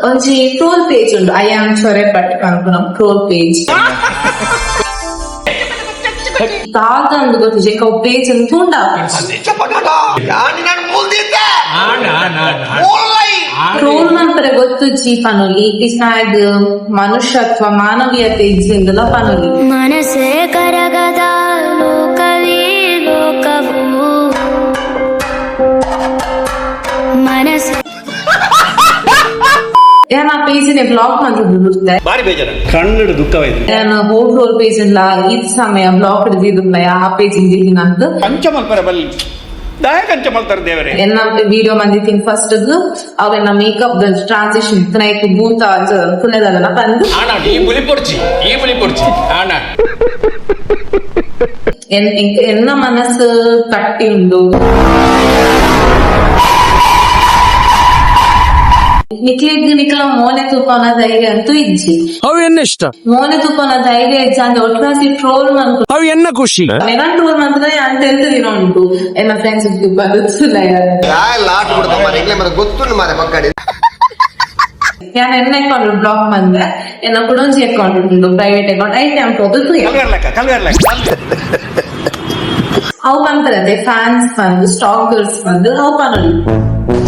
ಒಂಜಿ troll page ಉಂಡು I am ಚೊರೆಪಟ್ ಅನ್ಪುನಂ troll page ದಾದ ಅಂದ್ ಗೊತ್ತು ಜೇಕ ಪೇಜ್ ಅಂತ ಉಂಡ ಟ್ರೋಲ್ ನಂತರ ಗೊತ್ತು ಜಿ ಪನೊಲಿ ಇಸ್ನಾಗ್ ಮನುಷ್ಯತ್ವ ಮಾನವೀಯತೆ ಇಜ್ಜಿಂದಲ ಪನೊಲಿ ಮನಸ್ಸೇ ಕರಗದ ಲೋಕವೇ ಲೋಕವು ಮನಸ್ಸು ನಾನು ಆ ಪೇಜಿನ ಬ್ಲಾಗ್ ಮಾಡಿದ್ದೆ ಬಾರಿ ಬೇಜಾರ ಕನ್ನಡ ದುಃಖವಾಯ್ತು ನಾನು ಹೋಲ್ ಪೇಜ್ ಇಲ್ಲ ಇದ್ ಸಮಯ ಬ್ಲಾಗ್ ಹಿಡಿದಿದ್ದ ಆ ಪೇಜ್ ಇಂದಿನಂತ ಪಂಚಮಲ್ಪರ ಬಲ್ಲಿ ದಾಯಕಂಚ ಮಲ್ತಾರೆ ದೇವರೇ ಎನ್ನ ವಿಡಿಯೋ ಮಂದಿತ್ತಿನ ಫಸ್ಟ್ ಅವೆನ್ನ ಮೇಕಪ್ ಟ್ರಾನ್ಸಿಷನ್ ಇತ್ತನೈತು ಭೂತ ಕುನೆದಲ್ಲ ಬಂದು ಆಣ ಈ ಬುಲಿ ಪೊಡ್ಚಿ ಆಣ ಎನ್ನ ಮನಸ್ಸು ಕಟ್ಟಿ ಉಂಡು ನಿಕ್ಲ ಮೋನೆ ತುಪ್ಪನ ಧೈರ್ಯ ಅಂತೂ ಇಜ್ಜಿ ಅವು ಎನ್ನ ಇಷ್ಟ ಮೋನೆ ತುಪ್ಪನ ಧೈರ್ಯ ಇಜ್ಜ ಅಂದ್ರೆ ಒಟ್ಟಾಸಿ ಟ್ರೋಲ್ ಮಾಡ್ಕೊ ಅವು ಎನ್ನ ಖುಷಿ ನೆನ ಟ್ರೋಲ್ ಮಾಡಿದ್ರೆ ಅಂತ ದಿನ ಉಂಟು ಎನ್ನ ಫ್ರೆಂಡ್ಸ್ ಗೊತ್ತು ಮಾರೆ ಪಕ್ಕಡಿ ഞാൻ എന്നെ അക്കൗണ്ട് ബ്ലോക്ക് വന്ന് എന്നെ കുടഞ്ചി അക്കൗണ്ട് ഉണ്ട് ಪ್ರೈವೇಟ್ ಅಕೌಂಟ್ ಐತೆ ಅಂತ ಕಲ್ಗರ್ಲಕ್ಕ ಅವು ಬಂತಾರೆ ಫ್ಯಾನ್ಸ್ ಬಂದು ಸ್ಟಾಕರ್ಸ್ ಬಂದು ಅವು ಪನ್ನೋದು